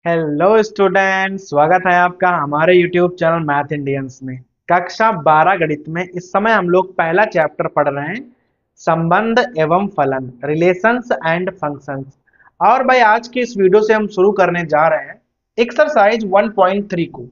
Hello student, स्वागत है आपका हमारे यूट्यूब चैनल मैथ इंडियंस में। कक्षा 12 गणित में इस समय हम लोग पहला चैप्टर पढ़ रहे हैं, संबंध एवं फलन, रिलेशंस एंड फंक्शंस। और भाई आज की इस वीडियो से हम शुरू करने जा रहे हैं एक्सरसाइज 1.3 को।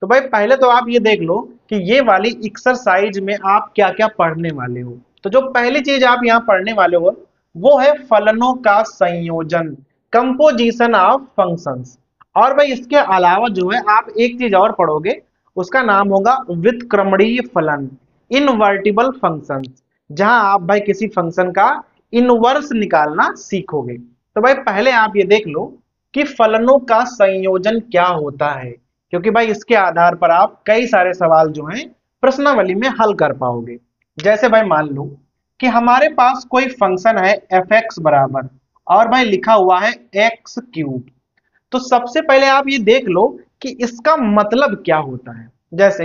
तो भाई पहले तो आप ये देख लो कि ये वाली एक्सरसाइज में आप क्या क्या पढ़ने वाले हो। तो जो पहली चीज आप यहाँ पढ़ने वाले हो वो है फलनों का संयोजन, कंपोजिशन ऑफ फंक्शंस। और भाई इसके अलावा जो है आप एक चीज और पढ़ोगे, उसका नाम होगा व्युत्क्रमणीय फलन, इनवर्टिबल फंक्शंस, जहां आप भाई किसी फंक्शन का इनवर्स निकालना सीखोगे। तो भाई पहले आप ये देख लो कि फलनों का संयोजन क्या होता है, क्योंकि भाई इसके आधार पर आप कई सारे सवाल जो हैं प्रश्नावली में हल कर पाओगे। जैसे भाई मान लो कि हमारे पास कोई फंक्शन है एफ एक्स बराबर, और भाई लिखा हुआ है एक्स क्यूब। तो सबसे पहले आप ये देख लो कि इसका मतलब क्या होता है। जैसे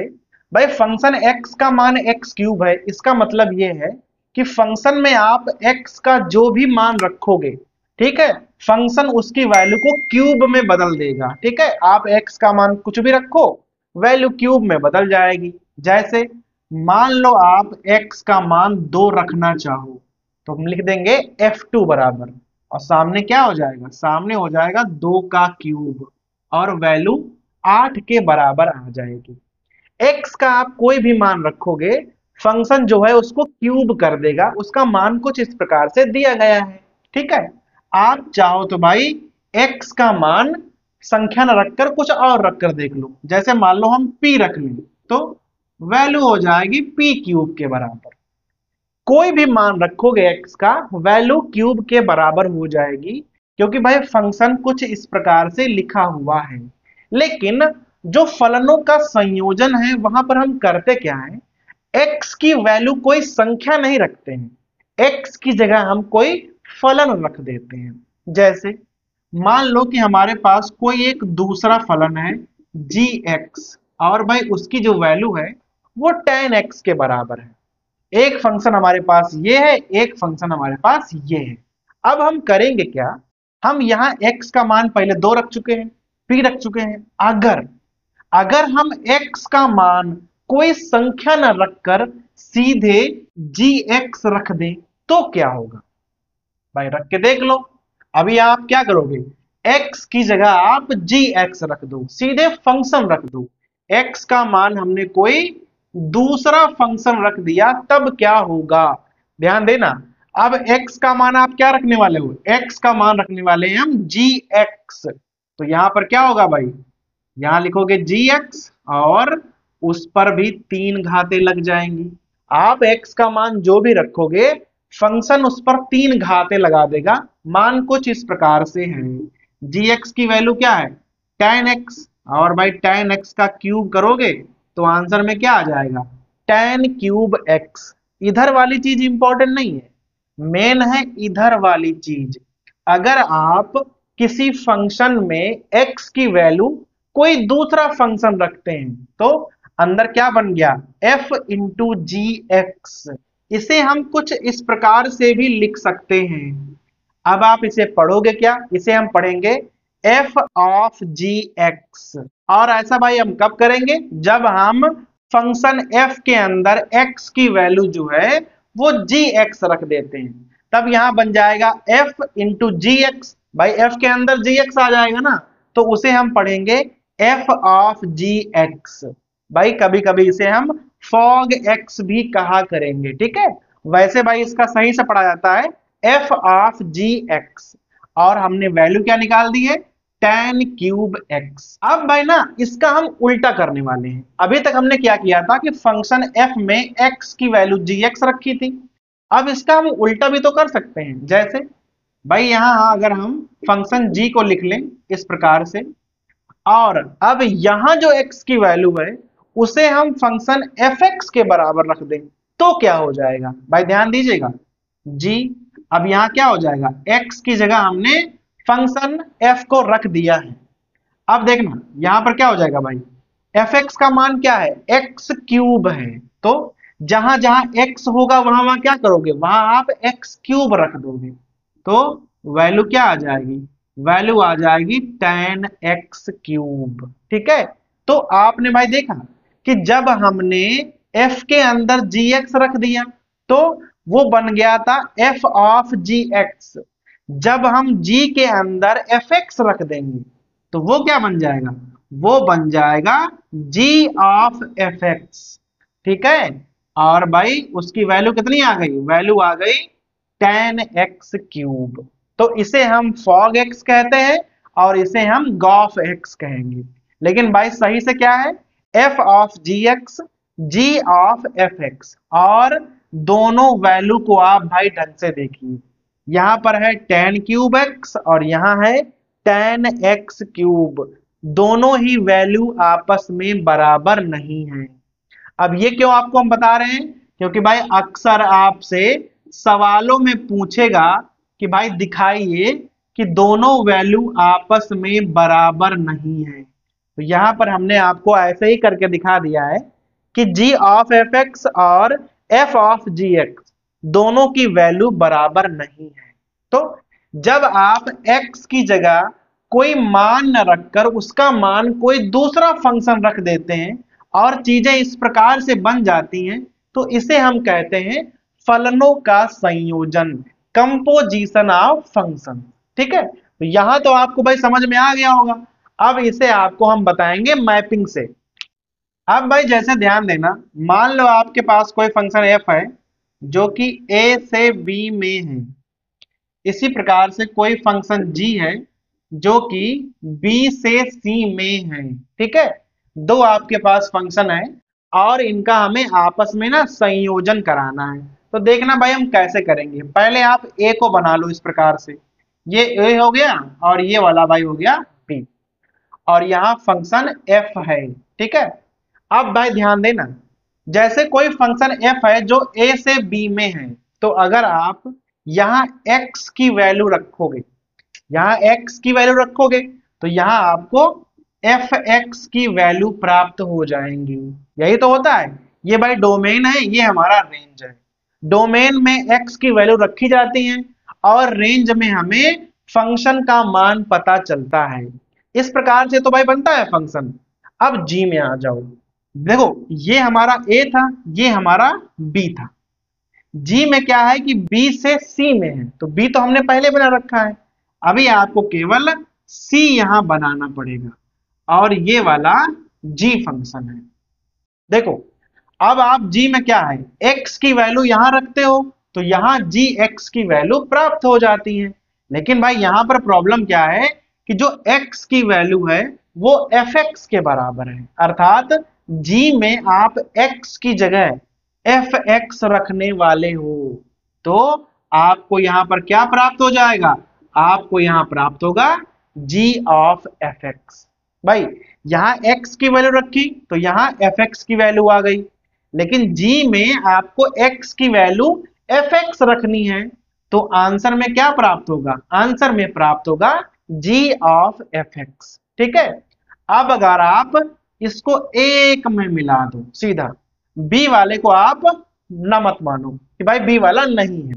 भाई फंक्शन x का मान एक्स क्यूब है, इसका मतलब ये है कि फंक्शन में आप x का जो भी मान रखोगे, ठीक है, फंक्शन उसकी वैल्यू को क्यूब में बदल देगा। ठीक है, आप x का मान कुछ भी रखो, वैल्यू क्यूब में बदल जाएगी। जैसे मान लो आप x का मान 2 रखना चाहो, तो हम लिख देंगे f2 बराबर, और सामने क्या हो जाएगा, सामने हो जाएगा 2 का क्यूब, और वैल्यू 8 के बराबर आ जाएगी। x का आप कोई भी मान रखोगे, फंक्शन जो है उसको क्यूब कर देगा, उसका मान कुछ इस प्रकार से दिया गया है। ठीक है, आप चाहो तो भाई x का मान संख्या न रखकर कुछ और रखकर देख लो। जैसे मान लो हम p रख लें, तो वैल्यू हो जाएगी p क्यूब के बराबर। कोई भी मान रखोगे x का, वैल्यू क्यूब के बराबर हो जाएगी, क्योंकि भाई फंक्शन कुछ इस प्रकार से लिखा हुआ है। लेकिन जो फलनों का संयोजन है वहां पर हम करते क्या है, x की वैल्यू कोई संख्या नहीं रखते हैं, x की जगह हम कोई फलन रख देते हैं। जैसे मान लो कि हमारे पास कोई एक दूसरा फलन है gx, और भाई उसकी जो वैल्यू है वो tan x के बराबर है। एक फंक्शन हमारे पास ये है, एक फंक्शन हमारे पास ये है। अब हम करेंगे क्या, हम यहाँ x का मान पहले 2 रख चुके हैं, p रख चुके हैं। अगर अगर हम x का मान कोई संख्या न रखकर सीधे gx रख दें तो क्या होगा, भाई रख के देख लो। अभी आप क्या करोगे, x की जगह आप gx रख दो, सीधे फंक्शन रख दो। x का मान हमने कोई दूसरा फंक्शन रख दिया, तब क्या होगा, ध्यान देना। अब x का मान आप क्या रखने वाले हो, x का मान रखने वाले हैं हम gx। तो यहां पर क्या होगा भाई, यहां लिखोगे gx, और उस पर भी 3 घातें लग जाएंगी। आप x का मान जो भी रखोगे, फंक्शन उस पर 3 घातें लगा देगा। मान कुछ इस प्रकार से है, gx की वैल्यू क्या है, tan x, और भाई tan x का क्यूब करोगे तो आंसर में क्या आ जाएगा, tan क्यूब x। इधर वाली चीज इंपॉर्टेंट नहीं है, मेन है इधर वाली चीज। अगर आप किसी फंक्शन में x की वैल्यू कोई दूसरा फंक्शन रखते हैं, तो अंदर क्या बन गया, f इंटू जी एक्स। इसे हम कुछ इस प्रकार से भी लिख सकते हैं। अब आप इसे पढ़ोगे क्या, इसे हम पढ़ेंगे f ऑफ जी एक्स। और ऐसा भाई हम कब करेंगे, जब हम फंक्शन f के अंदर x की वैल्यू जो है वो जी एक्स रख देते हैं, तब यहां बन जाएगा f इंटू जी एक्स। भाई f के अंदर जी एक्स आ जाएगा ना, तो उसे हम पढ़ेंगे f ऑफ जी एक्स। भाई कभी कभी इसे हम फॉग एक्स भी कहा करेंगे। ठीक है, वैसे भाई इसका सही से पढ़ा जाता है f ऑफ जी एक्स, और हमने वैल्यू क्या निकाल दी है, tan क्यूब x। अब भाई ना इसका हम उल्टा करने वाले हैं। अभी तक हमने क्या किया था कि फंक्शन f में x की वैल्यू gx रखी थी, अब इसका हम उल्टा भी तो कर सकते हैं। जैसे भाई यहां अगर हम फंक्शन g को लिख लें इस प्रकार से, और अब यहां जो x की वैल्यू है उसे हम फंक्शन fx के बराबर रख दें, तो क्या हो जाएगा, भाई ध्यान दीजिएगा g। अब यहां क्या हो जाएगा, x की जगह हमने फंक्शन f को रख दिया है। अब देखना यहां पर क्या हो जाएगा भाई, fx का मान क्या है, x क्यूब है। तो जहां जहां x होगा वहां वहां क्या करोगे, वहां आप x क्यूब रख दोगे, तो वैल्यू क्या आ जाएगी, वैल्यू आ जाएगी 10x³। ठीक है, तो आपने भाई देखा कि जब हमने f के अंदर gx रख दिया तो वो बन गया था f ऑफ gx। जब हम g के अंदर fx रख देंगे तो वो क्या बन जाएगा, वो बन जाएगा g ऑफ fx। ठीक है, और भाई उसकी वैल्यू कितनी आ गई, वैल्यू आ गई 10x³। तो इसे हम fog x कहते हैं और इसे हम gauf x कहेंगे। लेकिन भाई सही से क्या है, f of gx g of fx। और दोनों वैल्यू को आप भाई ढंग से देखिए, यहां पर है 10³ और यहां है 10x³। दोनों ही वैल्यू आपस में बराबर नहीं है। अब ये क्यों आपको हम बता रहे हैं, क्योंकि भाई अक्सर आपसे सवालों में पूछेगा कि भाई दिखाइए कि दोनों वैल्यू आपस में बराबर नहीं है। तो यहां पर हमने आपको ऐसे ही करके दिखा दिया है कि g ऑफ fx और f ऑफ gx दोनों की वैल्यू बराबर नहीं है। तो जब आप x की जगह कोई मान न रखकर उसका मान कोई दूसरा फंक्शन रख देते हैं और चीजें इस प्रकार से बन जाती हैं, तो इसे हम कहते हैं फलनों का संयोजन, कंपोजिशन ऑफ फंक्शन। ठीक है, तो यहां तो आपको भाई समझ में आ गया होगा। अब इसे आपको हम बताएंगे मैपिंग से। अब भाई जैसे ध्यान देना, मान लो आपके पास कोई फंक्शन f है जो कि a से b में है। इसी प्रकार से कोई फंक्शन g है जो कि b से c में है। ठीक है, दो आपके पास फंक्शन है और इनका हमें आपस में ना संयोजन कराना है। तो देखना भाई हम कैसे करेंगे। पहले आप a को बना लो इस प्रकार से, ये a हो गया और ये वाला भाई हो गया b, और यहाँ फंक्शन f है। ठीक है, अब भाई ध्यान देना, जैसे कोई फंक्शन f है जो a से b में है, तो अगर आप यहाँ x की वैल्यू रखोगे, यहाँ x की वैल्यू रखोगे तो यहाँ आपको fx की वैल्यू प्राप्त हो जाएंगी। यही तो होता है, ये भाई डोमेन है, ये हमारा रेंज है। डोमेन में x की वैल्यू रखी जाती है और रेंज में हमें फंक्शन का मान पता चलता है। इस प्रकार से तो भाई बनता है फंक्शन। अब g में आ जाओ, देखो ये हमारा a था, ये हमारा b था। g में क्या है कि b से c में है, तो b तो हमने पहले बना रखा है, अभी आपको केवल c यहां बनाना पड़ेगा और ये वाला g फंक्शन है। देखो अब आप g में क्या है, x की वैल्यू यहां रखते हो तो यहां gx की वैल्यू प्राप्त हो जाती है। लेकिन भाई यहां पर प्रॉब्लम क्या है कि जो x की वैल्यू है वो fx के बराबर है, अर्थात g में आप x की जगह fx रखने वाले हो तो आपको यहां पर क्या प्राप्त हो जाएगा, आपको यहां प्राप्त होगा g ऑफ fx। भाई यहां x की वैल्यू रखी तो यहां fx की वैल्यू आ गई, लेकिन g में आपको x की वैल्यू fx रखनी है तो आंसर में क्या प्राप्त होगा, आंसर में प्राप्त होगा g ऑफ fx। ठीक है, अब अगर आप इसको एक में मिला दो सीधा, बी वाले को आप न मत मानो कि भाई बी वाला नहीं है,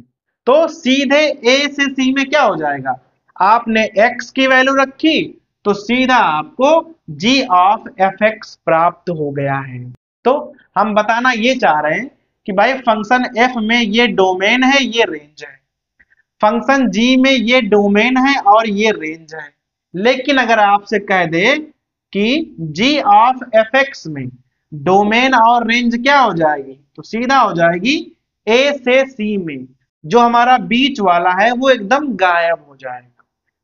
तो सीधे ए से सी में क्या हो जाएगा, आपने x की वैल्यू रखी तो सीधा आपको g ऑफ fx प्राप्त हो गया है। तो हम बताना ये चाह रहे हैं कि भाई फंक्शन f में ये डोमेन है, ये रेंज है, फंक्शन g में ये डोमेन है और ये रेंज है। लेकिन अगर आपसे कह दे कि g ऑफ fx में डोमेन और रेंज क्या हो जाएगी, तो सीधा हो जाएगी a से c में, जो हमारा बीच वाला है वो एकदम गायब हो जाएगा।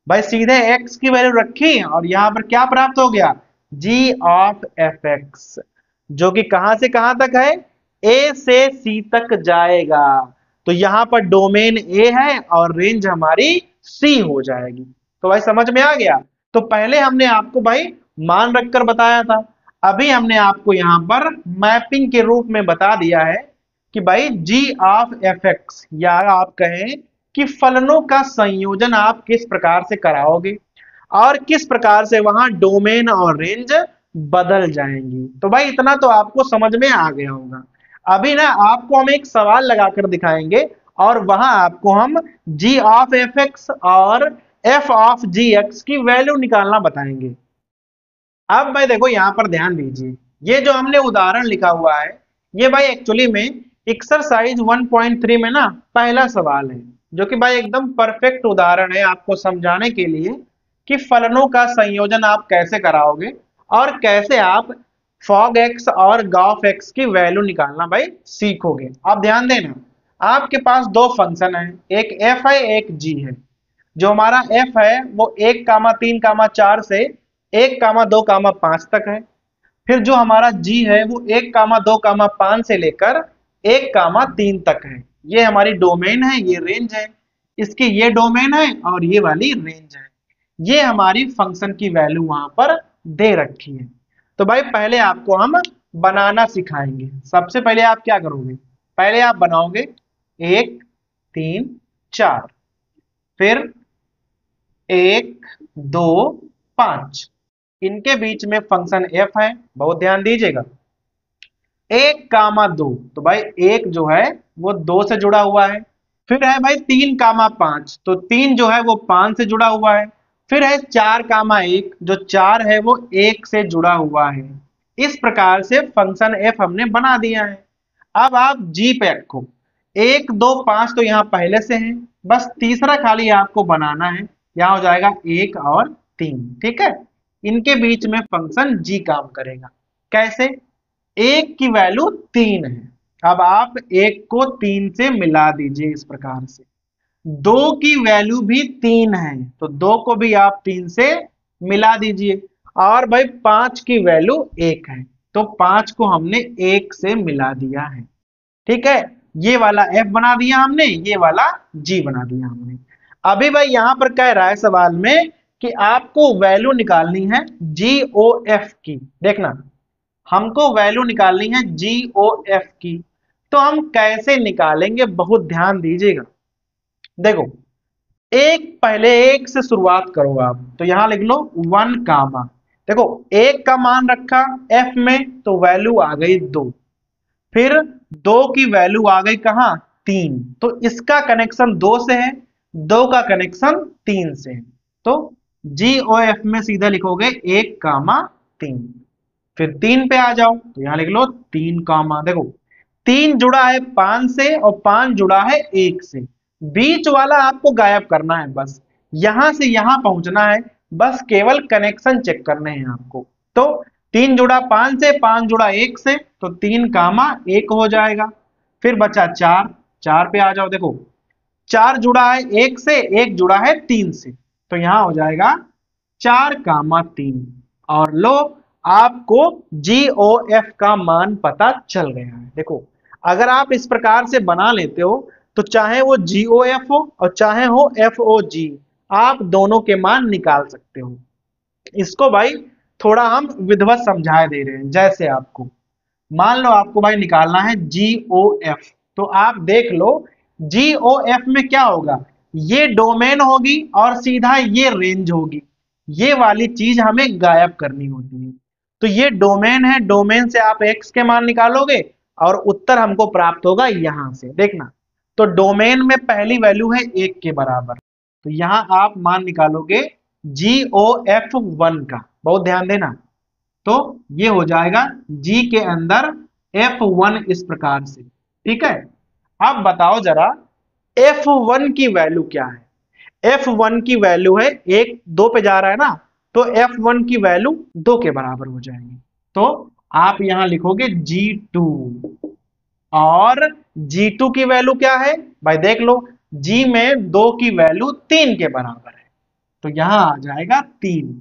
भाई सीधे x की वैल्यू रखी और यहां पर क्या प्राप्त हो गया, g ऑफ fx, जो कि कहां से कहां तक है, a से c तक जाएगा। तो यहां पर डोमेन a है और रेंज हमारी c हो जाएगी। तो भाई समझ में आ गया। तो पहले हमने आपको भाई मान रखकर बताया था, अभी हमने आपको यहां पर मैपिंग के रूप में बता दिया है कि भाई g ऑफ fx, या आप कहें कि फलनों का संयोजन आप किस प्रकार से कराओगे और किस प्रकार से वहां डोमेन और रेंज बदल जाएंगी। तो भाई इतना तो आपको समझ में आ गया होगा। अभी ना आपको हम एक सवाल लगाकर दिखाएंगे और वहां आपको हम g ऑफ fx और एफ ऑफ जी एक्स की वैल्यू निकालना बताएंगे। अब भाई देखो यहां पर ध्यान दीजिए, ये जो हमने उदाहरण लिखा हुआ है ये भाई एक्चुअली में एक्सरसाइज 1.3 में ना पहला सवाल है, जो कि भाई एकदम परफेक्ट उदाहरण है आपको समझाने के लिए कि फलनों का संयोजन आप कैसे कराओगे और कैसे आप फॉग एक्स और गॉफ एक्स की वैल्यू निकालना भाई सीखोगे। आप ध्यान देना, आपके पास दो फंक्शन है, एक एफ है एक जी है। जो हमारा एफ है वो 1,3,4 से 1,2,5 तक है। फिर जो हमारा जी है वो 1,2,5 से लेकर 1,3 तक है। ये हमारी डोमेन है, ये रेंज है, इसकी ये डोमेन है और ये वाली रेंज है। ये हमारी फंक्शन की वैल्यू वहां पर दे रखी है। तो भाई पहले आपको हम बनाना सिखाएंगे। सबसे पहले आप क्या करोगे, पहले आप बनाओगे 1 3 4, फिर 1 2 5, इनके बीच में फंक्शन एफ है, बहुत ध्यान दीजिएगा। 1,2, तो भाई एक जो है वो 2 से जुड़ा हुआ है। फिर है भाई 3,5, तो 3 जो है वो 5 से जुड़ा हुआ है। फिर है 4,1, जो 4 है वो 1 से जुड़ा हुआ है। इस प्रकार से फंक्शन एफ हमने बना दिया है। अब आप जी पे रखो, 1 2 5 तो यहाँ पहले से है, बस तीसरा खाली आपको बनाना है। यहाँ हो जाएगा 1 और 3, ठीक है। इनके बीच में फंक्शन जी काम करेगा। कैसे, एक की वैल्यू 3 है, अब आप एक को 3 से मिला दीजिए इस प्रकार से। 2 की वैल्यू भी 3 है, तो 2 को भी आप 3 से मिला दीजिए। और भाई 5 की वैल्यू 1 है, तो 5 को हमने 1 से मिला दिया है, ठीक है। ये वाला एफ बना दिया हमने, ये वाला जी बना दिया हमने। अभी भाई यहां पर कह रहा है सवाल में कि आपको वैल्यू निकालनी है जी ओ एफ की। देखना, हमको वैल्यू निकालनी है जी ओ एफ की, तो हम कैसे निकालेंगे बहुत ध्यान दीजिएगा। देखो, एक पहले एक से शुरुआत करो आप, तो यहां लिख लो 1 कामा। देखो एक का मान रखा एफ में, तो वैल्यू आ गई 2। फिर 2 की वैल्यू आ गई कहां, 3, तो इसका कनेक्शन 2 से है, 2 का कनेक्शन 3 से है। तो जी ओ एफ में सीधा लिखोगे 1,3। फिर 3 पे आ जाओ, तो यहां लिख लो 3 कामा। देखो 3 जुड़ा है 5 से और 5 जुड़ा है 1 से, बीच वाला आपको गायब करना है, बस यहां से यहां पहुंचना है, बस केवल कनेक्शन चेक करने हैं आपको। तो 3 जुड़ा 5 से, 5 जुड़ा 1 से, तो 3 कामा 1 हो जाएगा। फिर बचा 4, 4 पे आ जाओ। देखो 4 जुड़ा है 1 से, 1 जुड़ा है 3 से, तो यहां हो जाएगा 4,3। और लो, आपको GOF का मान पता चल गया है। देखो अगर आप इस प्रकार से बना लेते हो, तो चाहे वो GOF हो और चाहे हो FOG, आप दोनों के मान निकाल सकते हो। इसको भाई थोड़ा हम विधिवत समझा दे रहे हैं। जैसे आपको मान लो आपको भाई निकालना है GOF, तो आप देख लो GOF में क्या होगा, ये डोमेन होगी और सीधा ये रेंज होगी। ये वाली चीज हमें गायब करनी होती है। तो ये डोमेन है, डोमेन से आप x के मान निकालोगे और उत्तर हमको प्राप्त होगा यहां से। देखना, तो डोमेन में पहली वैल्यू है 1 के बराबर, तो यहां आप मान निकालोगे GOF1 का, बहुत ध्यान देना। तो ये हो जाएगा G के अंदर F1 इस प्रकार से, ठीक है। अब बताओ जरा F1 की वैल्यू क्या है। F1 की वैल्यू है 1 2 पे जा रहा है ना, तो F1 की वैल्यू 2 के बराबर हो जाएगी। तो आप यहां लिखोगे G2, और G2 की वैल्यू क्या है भाई, देख लो G में 2 की वैल्यू 3 के बराबर है, तो यहां आ जाएगा 3।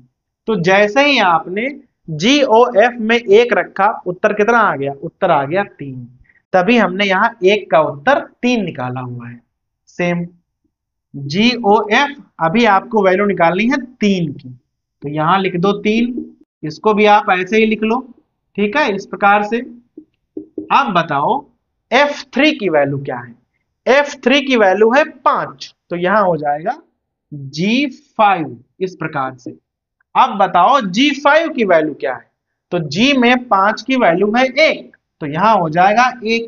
तो जैसे ही आपने GOF में 1 रखा, उत्तर कितना आ गया, उत्तर आ गया 3। तभी हमने यहां 1 का उत्तर 3 निकाला हुआ है। सेम GOF, अभी आपको वैल्यू निकालनी है 3 की, तो यहां लिख दो 3। इसको भी आप ऐसे ही लिख लो, ठीक है, इस प्रकार से। अब बताओ F3 की वैल्यू क्या है। F3 की वैल्यू है 5, तो यहां हो जाएगा G5 इस प्रकार से। अब बताओ G5 की वैल्यू क्या है, तो G में 5 की वैल्यू है 1, तो यहां हो जाएगा 1।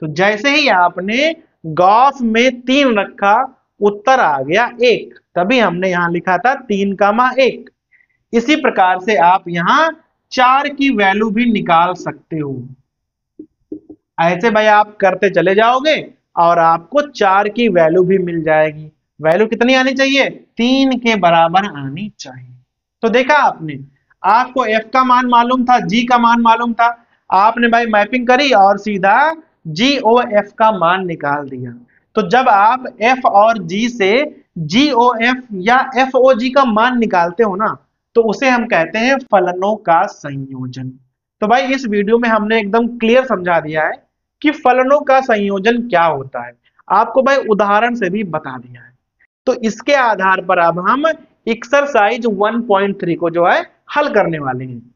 तो जैसे ही आपने गॉफ में 3 रखा, उत्तर आ गया 1। तभी हमने यहां लिखा था 3,1। इसी प्रकार से आप यहां 4 की वैल्यू भी निकाल सकते हो। ऐसे भाई आप करते चले जाओगे और आपको 4 की वैल्यू भी मिल जाएगी। वैल्यू कितनी आनी चाहिए? 3 के बराबर आनी चाहिए। तो देखा आपने, आपको f का मान मालूम था, g का मान मालूम था, आपने भाई मैपिंग करी और सीधा g o f का मान निकाल दिया। तो जब आप f और g से g o f या f o g का मान निकालते हो ना, तो उसे हम कहते हैं फलनों का संयोजन। तो भाई इस वीडियो में हमने एकदम क्लियर समझा दिया है कि फलनों का संयोजन क्या होता है, आपको भाई उदाहरण से भी बता दिया है। तो इसके आधार पर अब हम एक्सरसाइज 1.3 को जो है हल करने वाले हैं।